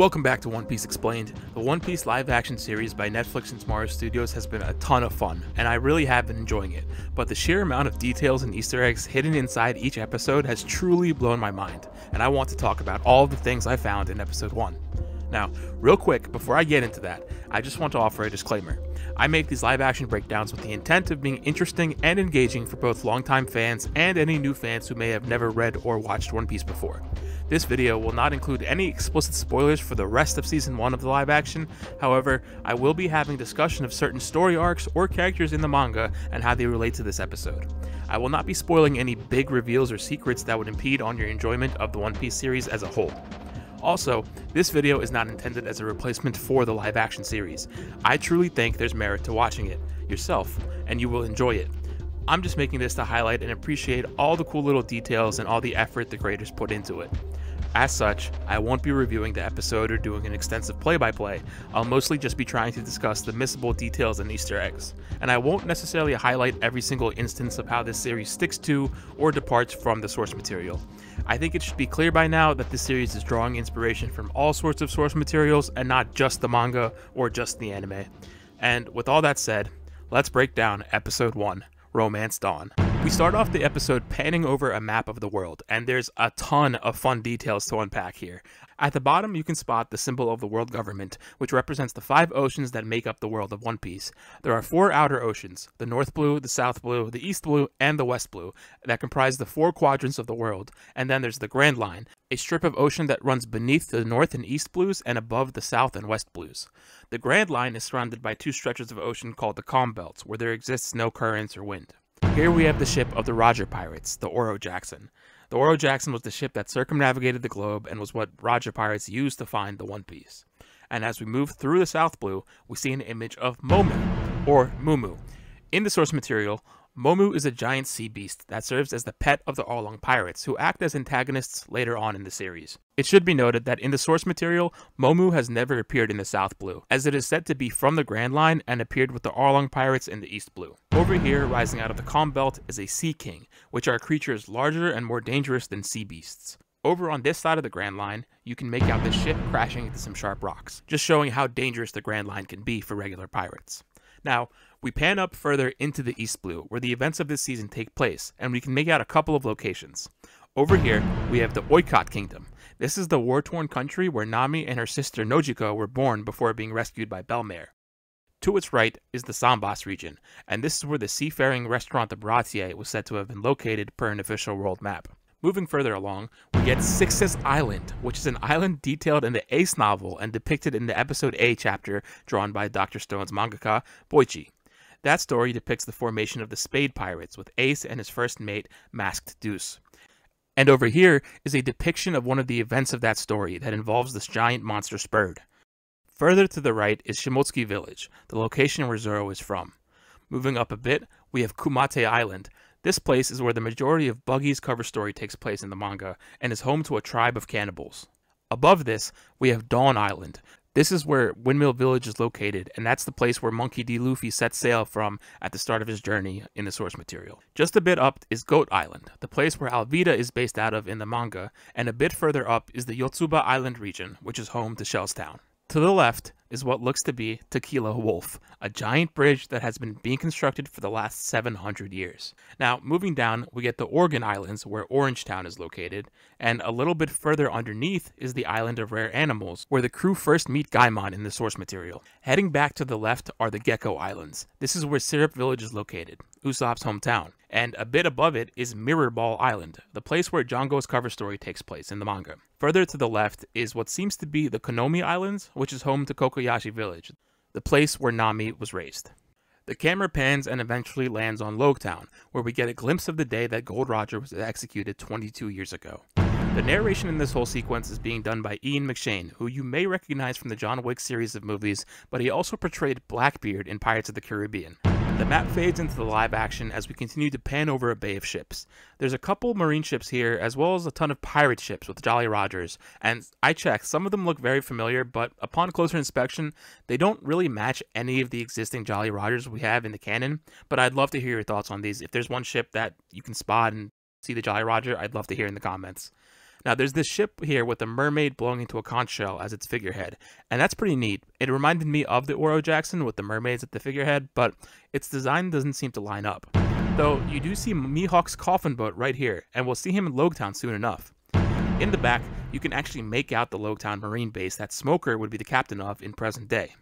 Welcome back to One Piece Explained. The One Piece live-action series by Netflix and Tomorrow Studios has been a ton of fun, and I really have been enjoying it, but the sheer amount of details and Easter eggs hidden inside each episode has truly blown my mind, and I want to talk about all of the things I found in episode 1. Now, real quick, before I get into that, I just want to offer a disclaimer. I make these live-action breakdowns with the intent of being interesting and engaging for both longtime fans and any new fans who may have never read or watched One Piece before. This video will not include any explicit spoilers for the rest of Season 1 of the live action, however, I will be having discussion of certain story arcs or characters in the manga and how they relate to this episode. I will not be spoiling any big reveals or secrets that would impede on your enjoyment of the One Piece series as a whole. Also, this video is not intended as a replacement for the live action series. I truly think there's merit to watching it yourself, and you will enjoy it. I'm just making this to highlight and appreciate all the cool little details and all the effort the creators put into it. As such, I won't be reviewing the episode or doing an extensive play-by-play. I'll mostly just be trying to discuss the missable details and Easter eggs, and I won't necessarily highlight every single instance of how this series sticks to or departs from the source material. I think it should be clear by now that this series is drawing inspiration from all sorts of source materials and not just the manga or just the anime. And with all that said, let's break down episode 1, Romance Dawn. We start off the episode panning over a map of the world, and there's a ton of fun details to unpack here. At the bottom you can spot the symbol of the world government, which represents the 5 oceans that make up the world of One Piece. There are 4 outer oceans, the North Blue, the South Blue, the East Blue, and the West Blue, that comprise the 4 quadrants of the world, and then there's the Grand Line, a strip of ocean that runs beneath the North and East Blues and above the South and West Blues. The Grand Line is surrounded by 2 stretches of ocean called the Calm Belts, where there exists no currents or wind. Here we have the ship of the Roger Pirates, the Oro Jackson. The Oro Jackson was the ship that circumnavigated the globe and was what Roger Pirates used to find the One Piece. And as we move through the South Blue, we see an image of Momu, or Mumu. In the source material, Momu is a giant sea beast that serves as the pet of the Arlong Pirates, who act as antagonists later on in the series. It should be noted that in the source material, Momu has never appeared in the South Blue, as it is said to be from the Grand Line and appeared with the Arlong Pirates in the East Blue. Over here, rising out of the Calm Belt, is a Sea King, which are creatures larger and more dangerous than sea beasts. Over on this side of the Grand Line, you can make out the ship crashing into some sharp rocks, just showing how dangerous the Grand Line can be for regular pirates. Now, we pan up further into the East Blue, where the events of this season take place, and we can make out a couple of locations. Over here, we have the Oikot Kingdom. This is the war-torn country where Nami and her sister Nojiko were born before being rescued by Belmare. To its right is the Sambas region, and this is where the seafaring restaurant the Baratier was said to have been located per an official world map. Moving further along, we get Sixus Island, which is an island detailed in the Ace novel and depicted in the Episode A chapter drawn by Dr. Stone's mangaka, Boichi. That story depicts the formation of the Spade Pirates, with Ace and his first mate, Masked Deuce. And over here is a depiction of one of the events of that story that involves this giant monster Spurd. Further to the right is Shimotsuki Village, the location where Zoro is from. Moving up a bit, we have Kumate Island. This place is where the majority of Buggy's cover story takes place in the manga, and is home to a tribe of cannibals. Above this, we have Dawn Island. This is where Windmill Village is located, and that's the place where Monkey D. Luffy sets sail from at the start of his journey in the source material. Just a bit up is Goat Island, the place where Alvida is based out of in the manga, and a bit further up is the Yotsuba Island region, which is home to Shellstown. To the left is what looks to be Tequila Wolf, a giant bridge that has been being constructed for the last 700 years. Now, moving down, we get the Organ Islands, where Orangetown is located, and a little bit further underneath is the Island of Rare Animals, where the crew first meet Gaimon in the source material. Heading back to the left are the Gecko Islands. This is where Syrup Village is located, Usopp's hometown. And a bit above it is Mirror Ball Island, the place where Django's cover story takes place in the manga. Further to the left is what seems to be the Konomi Islands, which is home to Kokoyashi Village, the place where Nami was raised. The camera pans and eventually lands on Loguetown, where we get a glimpse of the day that Gold Roger was executed 22 years ago. The narration in this whole sequence is being done by Ian McShane, who you may recognize from the John Wick series of movies, but he also portrayed Blackbeard in Pirates of the Caribbean. The map fades into the live action as we continue to pan over a bay of ships. There's a couple marine ships here, as well as a ton of pirate ships with Jolly Rogers, and I checked, some of them look very familiar, but upon closer inspection, they don't really match any of the existing Jolly Rogers we have in the canon, but I'd love to hear your thoughts on these. If there's one ship that you can spot and see the Jolly Roger, I'd love to hear in the comments. Now, there's this ship here with a mermaid blowing into a conch shell as its figurehead, and that's pretty neat. It reminded me of the Oro Jackson with the mermaids at the figurehead, but its design doesn't seem to line up. Though, you do see Mihawk's coffin boat right here, and we'll see him in Logtown soon enough. In the back, you can actually make out the Logtown Marine base that Smoker would be the captain of in present day.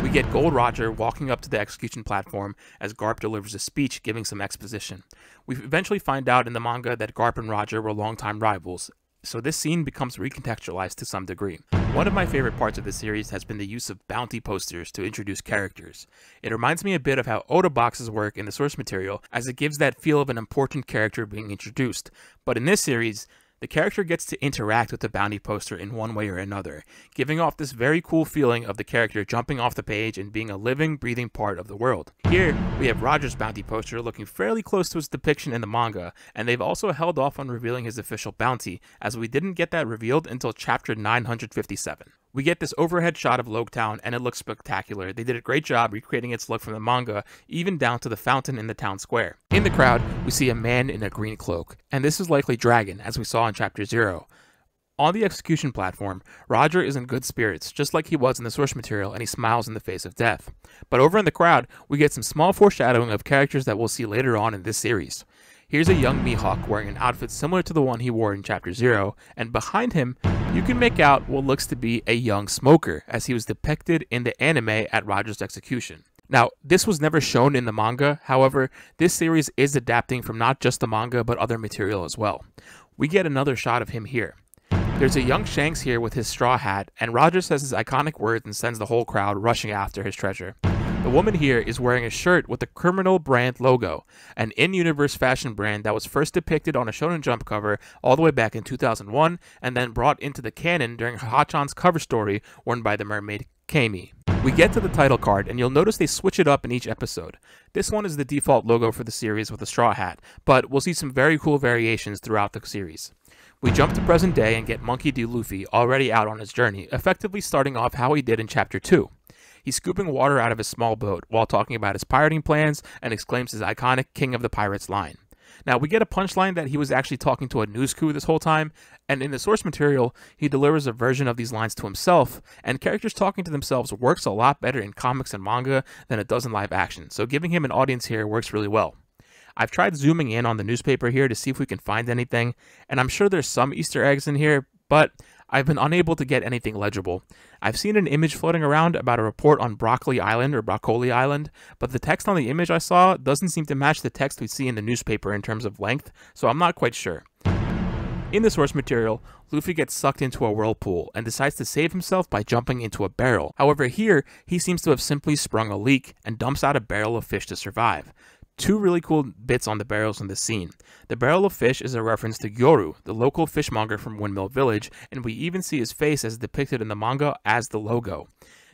We get Gold Roger walking up to the execution platform as Garp delivers a speech giving some exposition. We eventually find out in the manga that Garp and Roger were longtime rivals, so this scene becomes recontextualized to some degree. One of my favorite parts of the series has been the use of bounty posters to introduce characters. It reminds me a bit of how Oda boxes work in the source material, as it gives that feel of an important character being introduced, but in this series, the character gets to interact with the bounty poster in one way or another, giving off this very cool feeling of the character jumping off the page and being a living, breathing part of the world. Here, we have Roger's bounty poster looking fairly close to its depiction in the manga, and they've also held off on revealing his official bounty, as we didn't get that revealed until chapter 957. We get this overhead shot of Logtown, and it looks spectacular. They did a great job recreating its look from the manga, even down to the fountain in the town square. In the crowd, we see a man in a green cloak, and this is likely Dragon, as we saw in chapter 0. On the execution platform, Roger is in good spirits, just like he was in the source material, and he smiles in the face of death. But over in the crowd, we get some small foreshadowing of characters that we'll see later on in this series. Here's a young Mihawk wearing an outfit similar to the one he wore in chapter 0, and behind him, you can make out what looks to be a young Smoker, as he was depicted in the anime at Roger's execution. Now, this was never shown in the manga, however, this series is adapting from not just the manga but other material as well. We get another shot of him here. There's a young Shanks here with his straw hat, and Roger says his iconic words and sends the whole crowd rushing after his treasure. The woman here is wearing a shirt with the Criminal brand logo, an in-universe fashion brand that was first depicted on a Shonen Jump cover all the way back in 2001 and then brought into the canon during Hachan's cover story worn by the mermaid Kami. We get to the title card, and you'll notice they switch it up in each episode. This one is the default logo for the series with a straw hat, but we'll see some very cool variations throughout the series. We jump to present day and get Monkey D. Luffy already out on his journey, effectively starting off how he did in chapter 2. He's scooping water out of his small boat while talking about his pirating plans and exclaims his iconic King of the Pirates line. Now, we get a punchline that he was actually talking to a news crew this whole time, and in the source material, he delivers a version of these lines to himself, and characters talking to themselves works a lot better in comics and manga than it does in live action, so giving him an audience here works really well. I've tried zooming in on the newspaper here to see if we can find anything, and I'm sure there's some Easter eggs in here, but I've been unable to get anything legible. I've seen an image floating around about a report on Broccoli Island or Broccoli Island, but the text on the image I saw doesn't seem to match the text we see in the newspaper in terms of length, so I'm not quite sure. In the source material, Luffy gets sucked into a whirlpool and decides to save himself by jumping into a barrel. However, here, he seems to have simply sprung a leak and dumps out a barrel of fish to survive. Two really cool bits on the barrels in this scene. The barrel of fish is a reference to Yoru, the local fishmonger from Windmill Village, and we even see his face as depicted in the manga as the logo.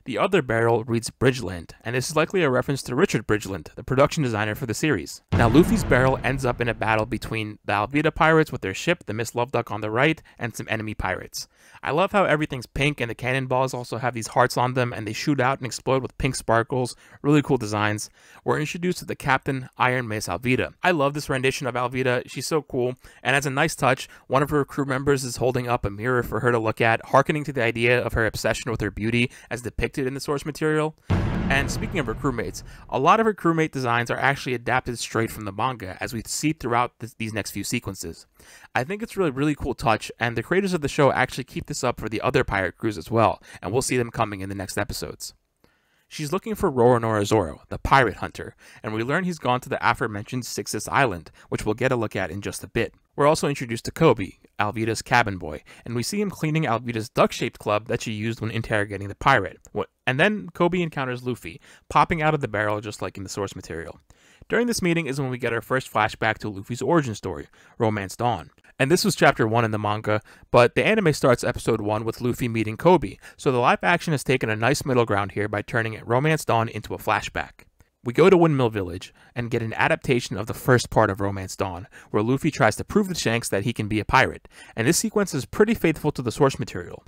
The other barrel reads Bridgeland, and this is likely a reference to Richard Bridgeland, the production designer for the series. Now, Luffy's barrel ends up in a battle between the Alvida pirates with their ship, the Miss Love Duck on the right, and some enemy pirates. I love how everything's pink and the cannonballs also have these hearts on them and they shoot out and explode with pink sparkles. Really cool designs. We're introduced to the captain, Iron Mace Alvida. I love this rendition of Alvida. She's so cool. And as a nice touch, one of her crew members is holding up a mirror for her to look at, hearkening to the idea of her obsession with her beauty as depicted in the source material. And speaking of her crewmates, a lot of her crewmate designs are actually adapted straight from the manga, as we see throughout these next few sequences. I think it's really cool touch, and the creators of the show actually keep this up for the other pirate crews as well, and we'll see them coming in the next episodes. She's looking for Roronoa Zoro, the pirate hunter, and we learn he's gone to the aforementioned Sixus Island, which we'll get a look at in just a bit. We're also introduced to Koby, Alvida's cabin boy, and we see him cleaning Alvida's duck-shaped club that she used when interrogating the pirate. And then Koby encounters Luffy, popping out of the barrel just like in the source material. During this meeting is when we get our first flashback to Luffy's origin story, Romance Dawn. And this was chapter 1 in the manga, but the anime starts episode 1 with Luffy meeting Koby, so the live action has taken a nice middle ground here by turning Romance Dawn into a flashback. We go to Windmill Village and get an adaptation of the first part of Romance Dawn, where Luffy tries to prove to Shanks that he can be a pirate, and this sequence is pretty faithful to the source material.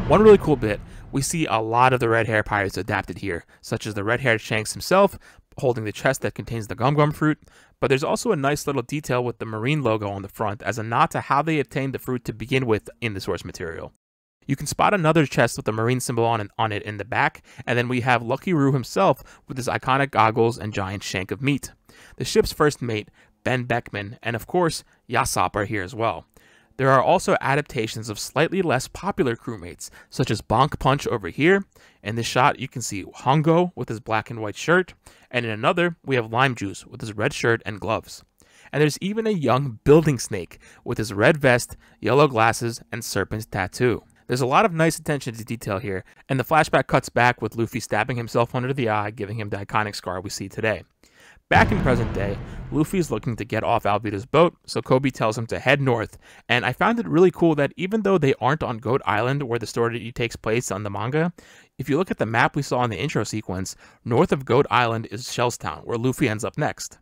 One really cool bit, we see a lot of the red hair pirates adapted here, such as the red-haired Shanks himself, holding the chest that contains the Gum Gum fruit, but there's also a nice little detail with the marine logo on the front as a nod to how they obtained the fruit to begin with in the source material. You can spot another chest with the marine symbol on it in the back, and then we have Lucky Roo himself with his iconic goggles and giant shank of meat. The ship's first mate, Ben Beckman, and of course, Yasopp are here as well. There are also adaptations of slightly less popular crewmates, such as Bonk Punch over here. In this shot, you can see Hongo with his black and white shirt, and in another, we have Lime Juice with his red shirt and gloves. And there's even a young building snake with his red vest, yellow glasses, and serpent tattoo. There's a lot of nice attention to detail here, and the flashback cuts back with Luffy stabbing himself under the eye, giving him the iconic scar we see today. Back in present day, Luffy is looking to get off Alvida's boat, so Koby tells him to head north, and I found it really cool that even though they aren't on Goat Island where the story takes place on the manga, if you look at the map we saw in the intro sequence, north of Goat Island is Shellstown, where Luffy ends up next.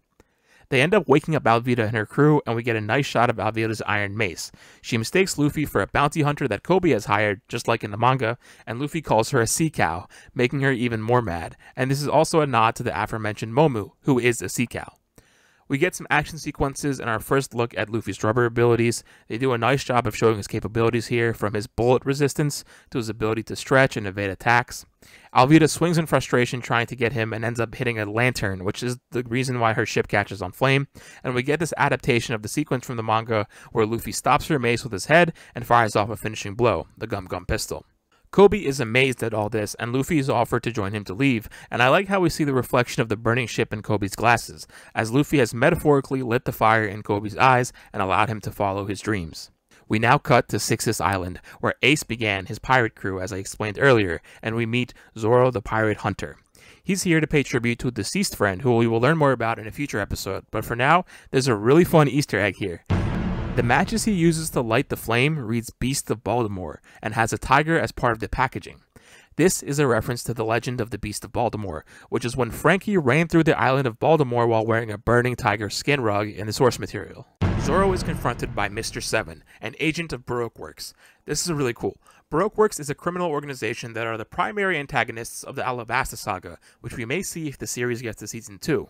They end up waking up Alvida and her crew, and we get a nice shot of Alvida's iron mace. She mistakes Luffy for a bounty hunter that Koby has hired, just like in the manga, and Luffy calls her a sea cow, making her even more mad. And this is also a nod to the aforementioned Momu, who is a sea cow. We get some action sequences and our first look at Luffy's rubber abilities. They do a nice job of showing his capabilities here, from his bullet resistance to his ability to stretch and evade attacks. Alvida swings in frustration trying to get him and ends up hitting a lantern, which is the reason why her ship catches on flame. And we get this adaptation of the sequence from the manga where Luffy stops her mace with his head and fires off a finishing blow, the Gum Gum pistol. Koby is amazed at all this, and Luffy is offered to join him to leave, and I like how we see the reflection of the burning ship in Koby's glasses, as Luffy has metaphorically lit the fire in Koby's eyes and allowed him to follow his dreams. We now cut to Sixus Island, where Ace began his pirate crew, as I explained earlier, and we meet Zoro the Pirate Hunter. He's here to pay tribute to a deceased friend, who we will learn more about in a future episode, but for now, there's a really fun Easter egg here. The matches he uses to light the flame reads Beast of Baltimore and has a tiger as part of the packaging. This is a reference to the legend of the Beast of Baltimore, which is when Frankie ran through the island of Baltimore while wearing a burning tiger skin rug in the source material. Zoro is confronted by Mr. Seven, an agent of Baroque Works. This is really cool. Baroque Works is a criminal organization that are the primary antagonists of the Alabasta saga, which we may see if the series gets to season 2.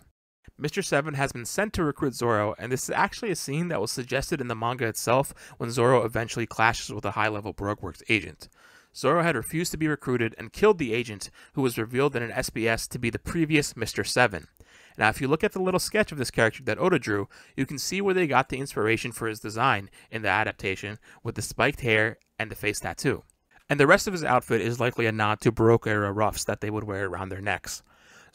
Mr. Seven has been sent to recruit Zoro, and this is actually a scene that was suggested in the manga itself when Zoro eventually clashes with a high-level Baroque Works agent. Zoro had refused to be recruited and killed the agent, who was revealed in an SBS to be the previous Mr. Seven. Now, if you look at the little sketch of this character that Oda drew, you can see where they got the inspiration for his design in the adaptation, with the spiked hair and the face tattoo. And the rest of his outfit is likely a nod to Baroque-era ruffs that they would wear around their necks.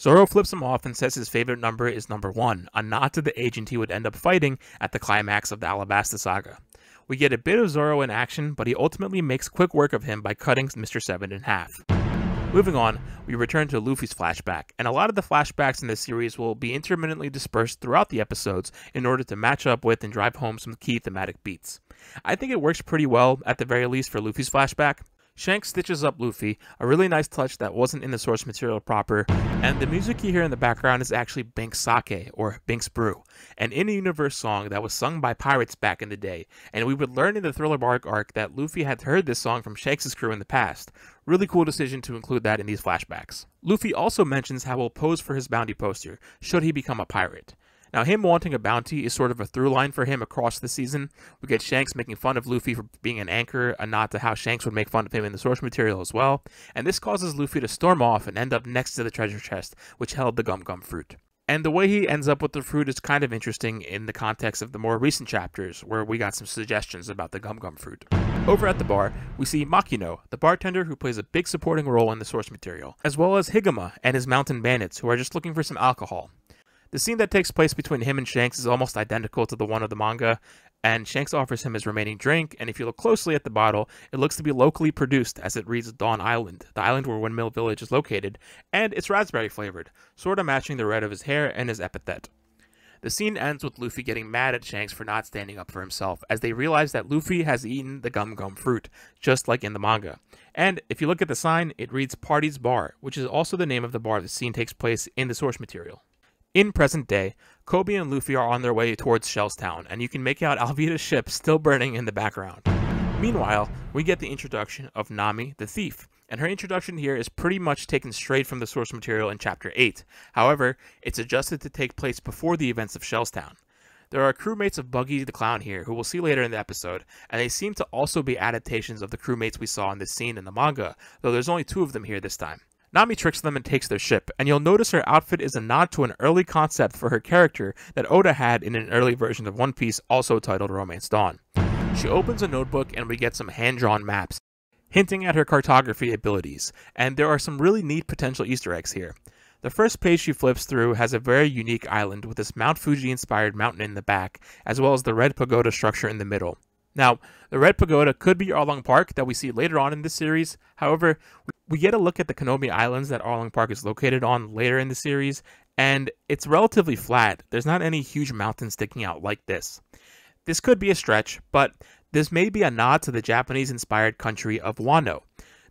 Zoro flips him off and says his favorite number is number 1, a nod to the agent he would end up fighting at the climax of the Alabasta saga. We get a bit of Zoro in action, but he ultimately makes quick work of him by cutting Mr. Seven in half. Moving on, we return to Luffy's flashback, and a lot of the flashbacks in this series will be intermittently dispersed throughout the episodes in order to match up with and drive home some key thematic beats. I think it works pretty well, at the very least, for Luffy's flashback. Shanks stitches up Luffy, a really nice touch that wasn't in the source material proper, and the music you hear in the background is actually Bink's Sake, or Bink's Brew, an in-universe song that was sung by pirates back in the day, and we would learn in the Thriller Bark arc that Luffy had heard this song from Shanks' crew in the past. Really cool decision to include that in these flashbacks. Luffy also mentions how he'll pose for his bounty poster, should he become a pirate. Now, him wanting a bounty is sort of a through line for him across the season. We get Shanks making fun of Luffy for being an anchor, a nod to how Shanks would make fun of him in the source material as well, and this causes Luffy to storm off and end up next to the treasure chest, which held the Gum Gum fruit. And the way he ends up with the fruit is kind of interesting in the context of the more recent chapters, where we got some suggestions about the Gum Gum fruit. Over at the bar, we see Makino, the bartender who plays a big supporting role in the source material, as well as Higama and his mountain bandits, who are just looking for some alcohol. The scene that takes place between him and Shanks is almost identical to the one of the manga, and Shanks offers him his remaining drink, and if you look closely at the bottle, it looks to be locally produced as it reads Dawn Island, the island where Windmill Village is located, and it's raspberry flavored, sorta matching the red of his hair and his epithet. The scene ends with Luffy getting mad at Shanks for not standing up for himself, as they realize that Luffy has eaten the Gum Gum fruit, just like in the manga. And if you look at the sign, it reads Party's Bar, which is also the name of the bar the scene takes place in the source material. In present day, Koby and Luffy are on their way towards Shellstown, and you can make out Alvida's ship still burning in the background. Meanwhile, we get the introduction of Nami the Thief, and her introduction here is pretty much taken straight from the source material in Chapter 8. However, it's adjusted to take place before the events of Shellstown. There are crewmates of Buggy the Clown here, who we'll see later in the episode, and they seem to also be adaptations of the crewmates we saw in this scene in the manga, though there's only 2 of them here this time. Nami tricks them and takes their ship, and you'll notice her outfit is a nod to an early concept for her character that Oda had in an early version of One Piece, also titled Romance Dawn. She opens a notebook and we get some hand-drawn maps, hinting at her cartography abilities, and there are some really neat potential Easter eggs here. The first page she flips through has a very unique island with this Mount Fuji-inspired mountain in the back, as well as the red pagoda structure in the middle. Now, the red pagoda could be Arlong Park that we see later on in this series. However, we get a look at the Konomi Islands that Arlong Park is located on later in the series, and it's relatively flat. There's not any huge mountains sticking out like this. This could be a stretch, but this may be a nod to the Japanese-inspired country of Wano.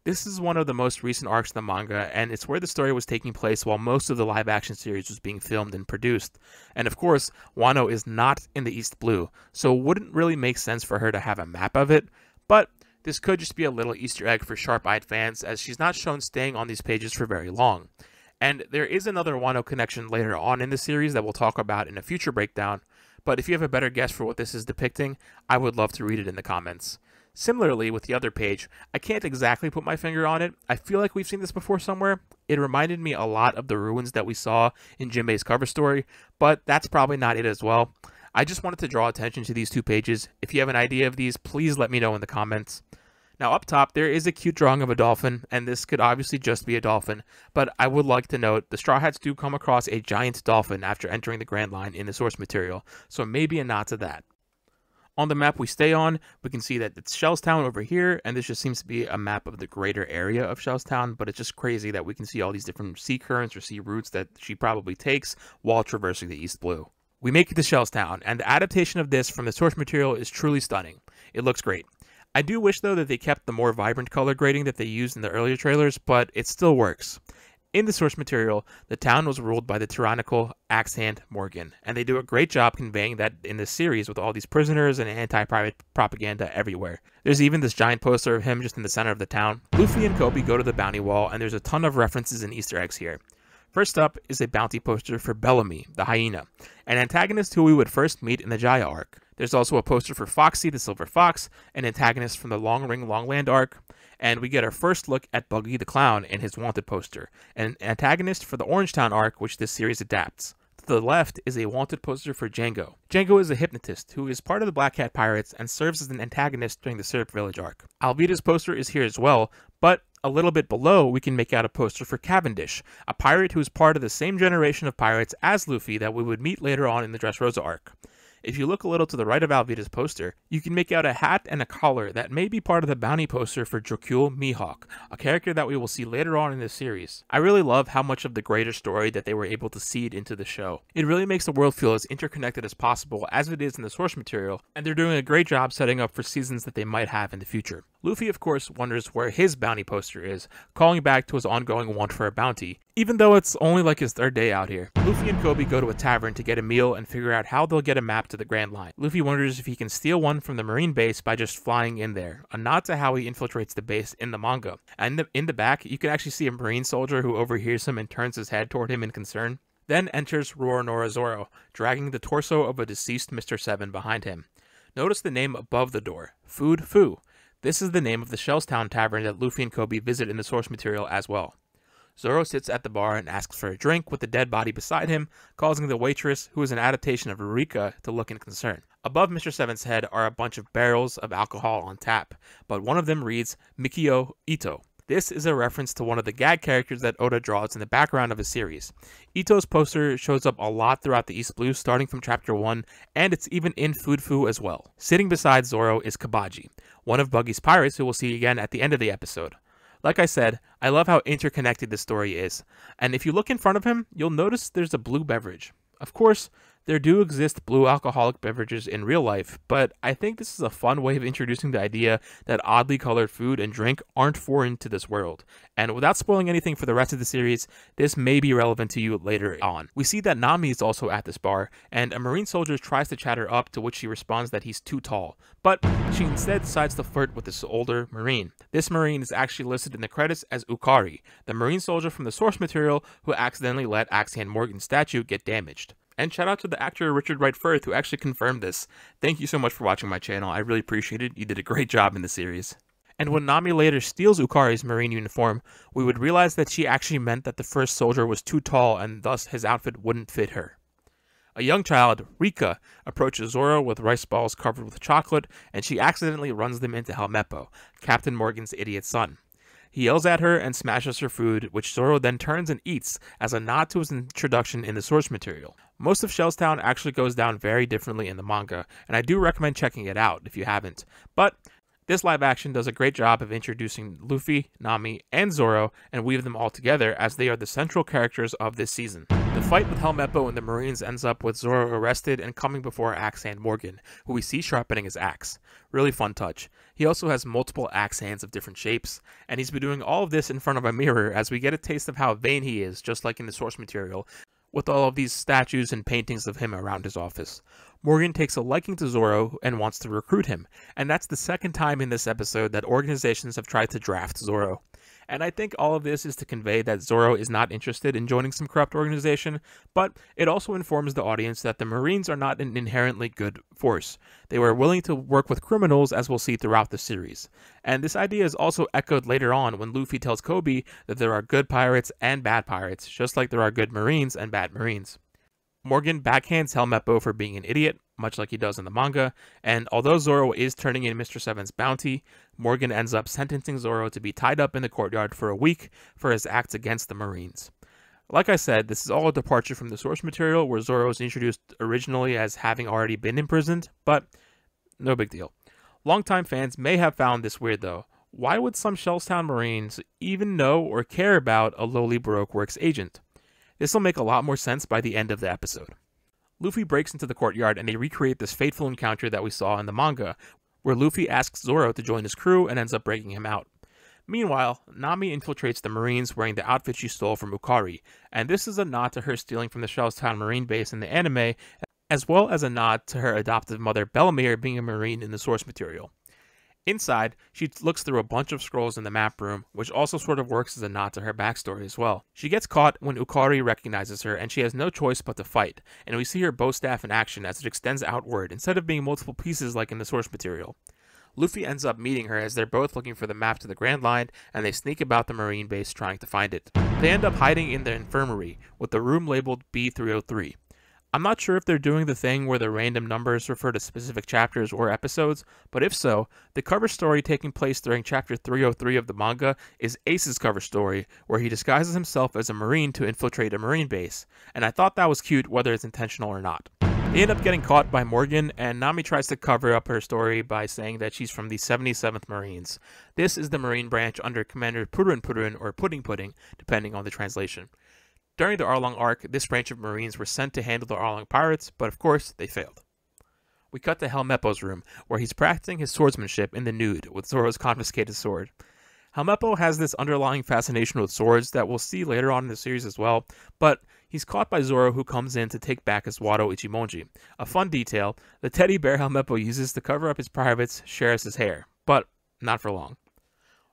This is one of the most recent arcs in the manga, and it's where the story was taking place while most of the live-action series was being filmed and produced. And of course, Wano is not in the East Blue, so it wouldn't really make sense for her to have a map of it, but this could just be a little Easter egg for sharp-eyed fans, as she's not shown staying on these pages for very long. And there is another Wano connection later on in the series that we'll talk about in a future breakdown, but if you have a better guess for what this is depicting, I would love to read it in the comments. Similarly, with the other page, I can't exactly put my finger on it. I feel like we've seen this before somewhere. It reminded me a lot of the ruins that we saw in Jinbei's cover story, but that's probably not it as well. I just wanted to draw attention to these 2 pages. If you have an idea of these, please let me know in the comments. Now up top, there is a cute drawing of a dolphin, and this could obviously just be a dolphin, but I would like to note the Straw Hats do come across a giant dolphin after entering the Grand Line in the source material, so maybe a nod to that. On the map we stay on, we can see that it's Shellstown over here, and this just seems to be a map of the greater area of Shellstown, but it's just crazy that we can see all these different sea currents or sea routes that she probably takes while traversing the East Blue. We make it to Shellstown, and the adaptation of this from the source material is truly stunning. It looks great. I do wish though that they kept the more vibrant color grading that they used in the earlier trailers, but it still works. In the source material, the town was ruled by the tyrannical axe hand Morgan, and they do a great job conveying that in this series with all these prisoners and anti-pirate propaganda everywhere. There's even this giant poster of him just in the center of the town. Luffy and Koby go to the bounty wall, and there's a ton of references and Easter eggs here. First up is a bounty poster for Bellamy, the hyena, an antagonist who we would first meet in the Jaya arc. There's also a poster for Foxy the Silver Fox, an antagonist from the Long Ring Longland arc. And we get our first look at Buggy the Clown in his Wanted poster, an antagonist for the Orangetown arc, which this series adapts. To the left is a Wanted poster for Django. Django is a hypnotist who is part of the Black Cat Pirates and serves as an antagonist during the Syrup Village arc. Alvida's poster is here as well, but a little bit below we can make out a poster for Cavendish, a pirate who is part of the same generation of pirates as Luffy that we would meet later on in the Dressrosa arc. If you look a little to the right of Alvida's poster, you can make out a hat and a collar that may be part of the bounty poster for Jokul Mihawk, a character that we will see later on in this series. I really love how much of the greater story that they were able to seed into the show. It really makes the world feel as interconnected as possible as it is in the source material, and they're doing a great job setting up for seasons that they might have in the future. Luffy, of course, wonders where his bounty poster is, calling back to his ongoing want for a bounty, even though it's only like his 3rd day out here. Luffy and Koby go to a tavern to get a meal and figure out how they'll get a map to the Grand Line. Luffy wonders if he can steal one from the Marine base by just flying in there, a nod to how he infiltrates the base in the manga. And in the back, you can actually see a Marine soldier who overhears him and turns his head toward him in concern. Then enters Roronoa Zoro, dragging the torso of a deceased Mr. 7 behind him. Notice the name above the door, Food Fu. This is the name of the Shellstown Tavern that Luffy and Koby visit in the source material as well. Zoro sits at the bar and asks for a drink with the dead body beside him, causing the waitress, who is an adaptation of Rurika, to look in concern. Above Mr. 7's head are a bunch of barrels of alcohol on tap, but one of them reads Mikio Ito. This is a reference to one of the gag characters that Oda draws in the background of his series. Ito's poster shows up a lot throughout the East Blue starting from chapter 1, and it's even in Food Fu as well. Sitting beside Zoro is Kabaji, one of Buggy's pirates who we'll see again at the end of the episode. Like I said, I love how interconnected this story is, and if you look in front of him, you'll notice there's a blue beverage. Of course, There do exist blue alcoholic beverages in real life, but I think this is a fun way of introducing the idea that oddly colored food and drink aren't foreign to this world. And without spoiling anything for the rest of the series, this may be relevant to you later on. We see that Nami is also at this bar, and a Marine soldier tries to chat her up, to which she responds that he's too tall. But she instead decides to flirt with this older Marine. This Marine is actually listed in the credits as Ukari, the Marine soldier from the source material who accidentally let Axe-Hand Morgan's statue get damaged. And shout out to the actor Richard Wright Firth who actually confirmed this. Thank you so much for watching my channel. I really appreciate it. You did a great job in the series. And when Nami later steals Ukari's Marine uniform, we would realize that she actually meant that the first soldier was too tall and thus his outfit wouldn't fit her. A young child, Rika, approaches Zoro with rice balls covered with chocolate, and she accidentally runs them into Helmeppo, Captain Morgan's idiot son. He yells at her and smashes her food, which Zoro then turns and eats as a nod to his introduction in the source material. Most of Shellstown actually goes down very differently in the manga, and I do recommend checking it out if you haven't. But this live action does a great job of introducing Luffy, Nami, and Zoro and weave them all together as they are the central characters of this season. The fight with Helmeppo and the Marines ends up with Zoro arrested and coming before Axe-Hand Morgan, who we see sharpening his axe. Really fun touch. He also has multiple axe hands of different shapes, and he's been doing all of this in front of a mirror as we get a taste of how vain he is, just like in the source material, with all of these statues and paintings of him around his office. Morgan takes a liking to Zoro and wants to recruit him, and that's the second time in this episode that organizations have tried to draft Zoro. And I think all of this is to convey that Zoro is not interested in joining some corrupt organization, but it also informs the audience that the Marines are not an inherently good force. They were willing to work with criminals, as we'll see throughout the series. And this idea is also echoed later on when Luffy tells Koby that there are good pirates and bad pirates, just like there are good Marines and bad Marines. Morgan backhands Helmeppo for being an idiot, much like he does in the manga, and although Zoro is turning in Mr. Seven's bounty, Morgan ends up sentencing Zoro to be tied up in the courtyard for a week for his acts against the Marines. Like I said, this is all a departure from the source material where Zoro is introduced originally as having already been imprisoned, but no big deal. Longtime fans may have found this weird though. Why would some Shellstown Marines even know or care about a lowly Baroque Works agent? This will make a lot more sense by the end of the episode. Luffy breaks into the courtyard and they recreate this fateful encounter that we saw in the manga, where Luffy asks Zoro to join his crew and ends up breaking him out. Meanwhile, Nami infiltrates the Marines wearing the outfit she stole from Ukari, and this is a nod to her stealing from the Shellstown Marine base in the anime, as well as a nod to her adoptive mother Bellemere being a Marine in the source material. Inside, she looks through a bunch of scrolls in the map room, which also sort of works as a nod to her backstory as well. She gets caught when Ukari recognizes her, and she has no choice but to fight, and we see her bow staff in action as it extends outward instead of being multiple pieces like in the source material. Luffy ends up meeting her as they're both looking for the map to the Grand Line, and they sneak about the Marine base trying to find it. They end up hiding in the infirmary, with the room labeled B303. I'm not sure if they're doing the thing where the random numbers refer to specific chapters or episodes, but if so, the cover story taking place during chapter 303 of the manga is Ace's cover story, where he disguises himself as a Marine to infiltrate a Marine base, and I thought that was cute whether it's intentional or not. They end up getting caught by Morgan, and Nami tries to cover up her story by saying that she's from the 77th Marines. This is the Marine branch under Commander Purun or Pudding Pudding, depending on the translation. During the Arlong arc, this branch of Marines were sent to handle the Arlong pirates, but of course, they failed. We cut to Helmeppo's room, where he's practicing his swordsmanship in the nude with Zoro's confiscated sword. Helmeppo has this underlying fascination with swords that we'll see later on in the series as well, but he's caught by Zoro, who comes in to take back his Wado Ichimonji. A fun detail, the teddy bear Helmeppo uses to cover up his privates shares his hair, but not for long.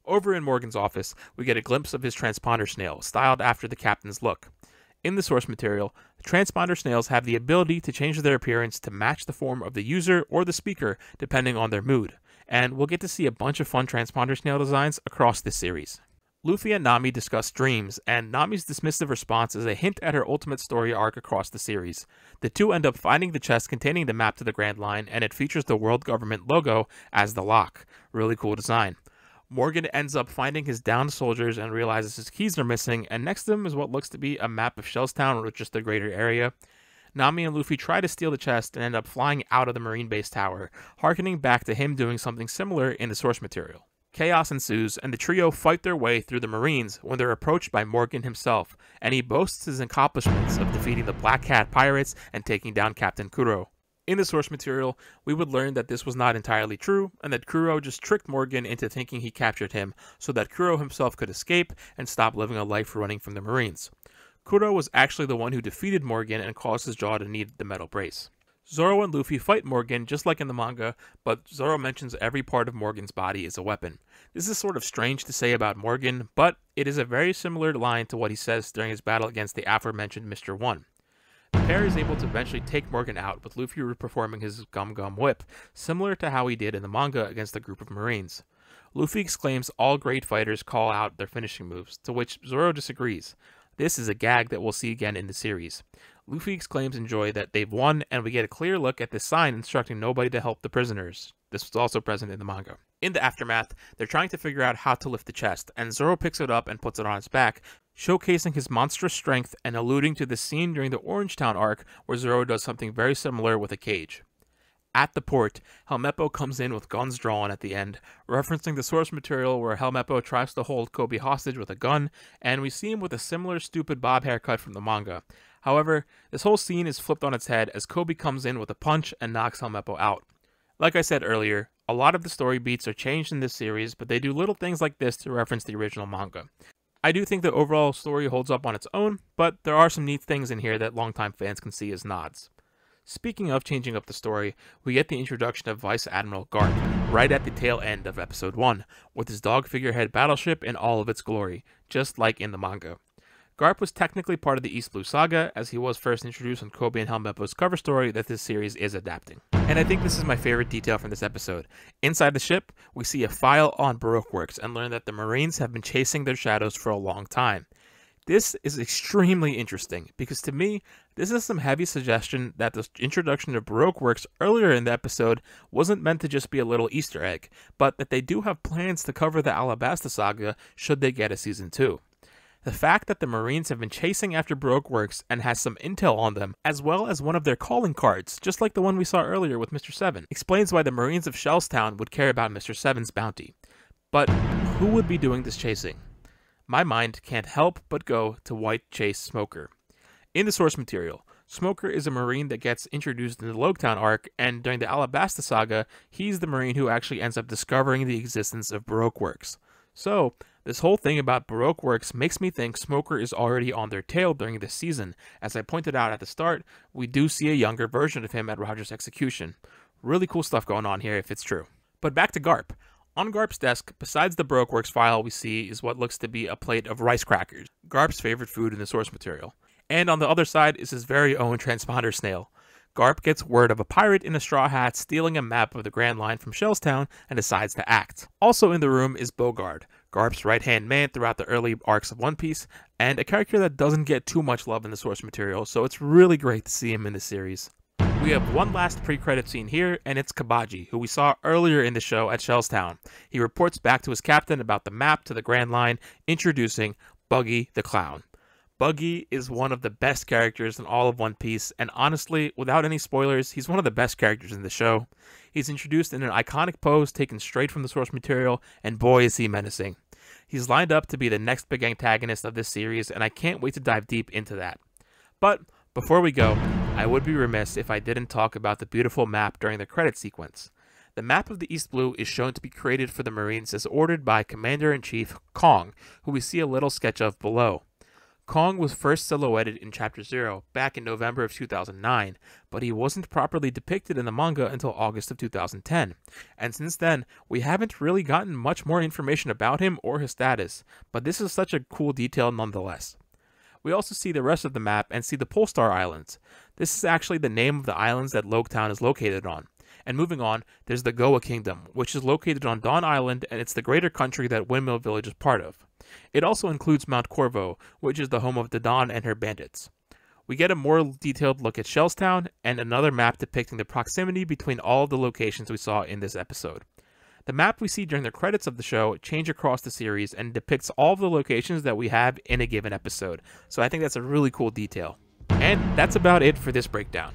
Over in Morgan's office, we get a glimpse of his transponder snail, styled after the captain's look. In the source material, the transponder snails have the ability to change their appearance to match the form of the user or the speaker, depending on their mood, and we'll get to see a bunch of fun transponder snail designs across this series. Luffy and Nami discuss dreams, and Nami's dismissive response is a hint at her ultimate story arc across the series. The two end up finding the chest containing the map to the Grand Line, and it features the World Government logo as the lock. Really cool design. Morgan ends up finding his downed soldiers and realizes his keys are missing, and next to him is what looks to be a map of Shellstown or just the greater area. Nami and Luffy try to steal the chest and end up flying out of the Marine base tower, harkening back to him doing something similar in the source material. Chaos ensues, and the trio fight their way through the Marines when they're approached by Morgan himself, and he boasts his accomplishments of defeating the Black Hat pirates and taking down Captain Kuro. In the source material, we would learn that this was not entirely true, and that Kuro just tricked Morgan into thinking he captured him so that Kuro himself could escape and stop living a life running from the Marines. Kuro was actually the one who defeated Morgan and caused his jaw to need the metal brace. Zoro and Luffy fight Morgan just like in the manga, but Zoro mentions every part of Morgan's body is a weapon. This is sort of strange to say about Morgan, but it is a very similar line to what he says during his battle against the aforementioned Mr. One. The pair is able to eventually take Morgan out, with Luffy performing his Gum Gum Whip, similar to how he did in the manga against a group of Marines. Luffy exclaims all great fighters call out their finishing moves, to which Zoro disagrees. This is a gag that we'll see again in the series. Luffy exclaims in joy that they've won, and we get a clear look at the sign instructing nobody to help the prisoners. This was also present in the manga. In the aftermath, they're trying to figure out how to lift the chest, and Zoro picks it up and puts it on his back, showcasing his monstrous strength and alluding to the scene during the Orangetown arc where Zoro does something very similar with a cage. At the port, Helmeppo comes in with guns drawn at the end, referencing the source material where Helmeppo tries to hold Koby hostage with a gun, and we see him with a similar stupid bob haircut from the manga. However, this whole scene is flipped on its head as Koby comes in with a punch and knocks Helmeppo out. Like I said earlier, a lot of the story beats are changed in this series, but they do little things like this to reference the original manga. I do think the overall story holds up on its own, but there are some neat things in here that longtime fans can see as nods. Speaking of changing up the story, we get the introduction of Vice Admiral Garp right at the tail end of episode 1, with his dog figurehead battleship in all of its glory, just like in the manga. Garp was technically part of the East Blue Saga, as he was first introduced on Koby and Helmeppo's cover story that this series is adapting. And I think this is my favorite detail from this episode. Inside the ship, we see a file on Baroque Works and learn that the Marines have been chasing their shadows for a long time. This is extremely interesting, because to me, this is some heavy suggestion that the introduction of Baroque Works earlier in the episode wasn't meant to just be a little Easter egg, but that they do have plans to cover the Alabasta Saga should they get a season 2. The fact that the Marines have been chasing after Baroque Works and has some intel on them, as well as one of their calling cards, just like the one we saw earlier with Mr. Seven, explains why the Marines of Shellstown would care about Mr. Seven's bounty. But who would be doing this chasing? My mind can't help but go to White Chase Smoker. In the source material, Smoker is a Marine that gets introduced in the Loguetown arc, and during the Alabasta Saga, he's the Marine who actually ends up discovering the existence of Baroque Works. So, this whole thing about Baroque Works makes me think Smoker is already on their tail during this season. As I pointed out at the start, we do see a younger version of him at Roger's execution. Really cool stuff going on here if it's true. But back to Garp. On Garp's desk, besides the Baroque Works file we see is what looks to be a plate of rice crackers, Garp's favorite food in the source material. And on the other side is his very own transponder snail. Garp gets word of a pirate in a straw hat stealing a map of the Grand Line from Shellstown and decides to act. Also in the room is Bogard, Garp's right-hand man throughout the early arcs of One Piece, and a character that doesn't get too much love in the source material, so it's really great to see him in the series. We have one last pre-credit scene here, and it's Kabaji, who we saw earlier in the show at Shellstown. He reports back to his captain about the map to the Grand Line, introducing Buggy the Clown. Buggy is one of the best characters in all of One Piece, and honestly, without any spoilers, he's one of the best characters in the show. He's introduced in an iconic pose taken straight from the source material, and boy is he menacing. He's lined up to be the next big antagonist of this series, and I can't wait to dive deep into that. But before we go, I would be remiss if I didn't talk about the beautiful map during the credit sequence. The map of the East Blue is shown to be created for the Marines as ordered by Commander-in-Chief Kong, who we see a little sketch of below. Kong was first silhouetted in Chapter 0 back in November of 2009, but he wasn't properly depicted in the manga until August of 2010. And since then, we haven't really gotten much more information about him or his status, but this is such a cool detail nonetheless. We also see the rest of the map and see the Polestar Islands. This is actually the name of the islands that Loguetown is located on. And moving on, there's the Goa Kingdom, which is located on Dawn Island, and it's the greater country that Windmill Village is part of. It also includes Mount Corvo, which is the home of Dadan and her bandits. We get a more detailed look at Shellstown, and another map depicting the proximity between all of the locations we saw in this episode. The map we see during the credits of the show change across the series and depicts all of the locations that we have in a given episode, so I think that's a really cool detail. And that's about it for this breakdown.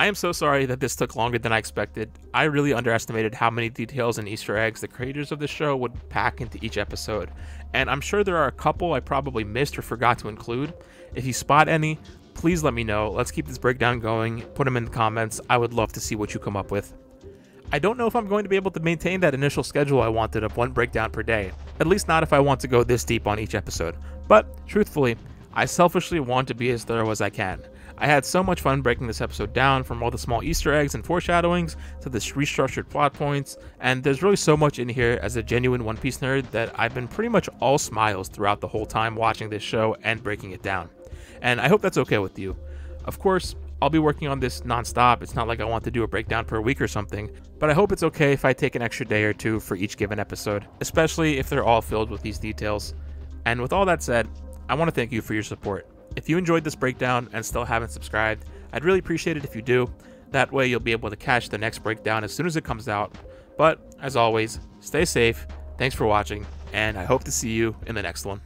I am so sorry that this took longer than I expected. I really underestimated how many details and Easter eggs the creators of the show would pack into each episode, and I'm sure there are a couple I probably missed or forgot to include. If you spot any, please let me know. Let's keep this breakdown going. Put them in the comments. I would love to see what you come up with. I don't know if I'm going to be able to maintain that initial schedule I wanted of one breakdown per day, at least not if I want to go this deep on each episode. But, truthfully, I selfishly want to be as thorough as I can. I had so much fun breaking this episode down, from all the small Easter eggs and foreshadowings to the restructured plot points, and there's really so much in here as a genuine One Piece nerd that I've been pretty much all smiles throughout the whole time watching this show and breaking it down. And I hope that's okay with you. Of course, I'll be working on this non-stop. It's not like I want to do a breakdown per week or something, but I hope it's okay if I take an extra day or two for each given episode, especially if they're all filled with these details. And with all that said, I want to thank you for your support. If you enjoyed this breakdown and still haven't subscribed, I'd really appreciate it if you do. That way you'll be able to catch the next breakdown as soon as it comes out. But, as always, stay safe, thanks for watching, and I hope to see you in the next one.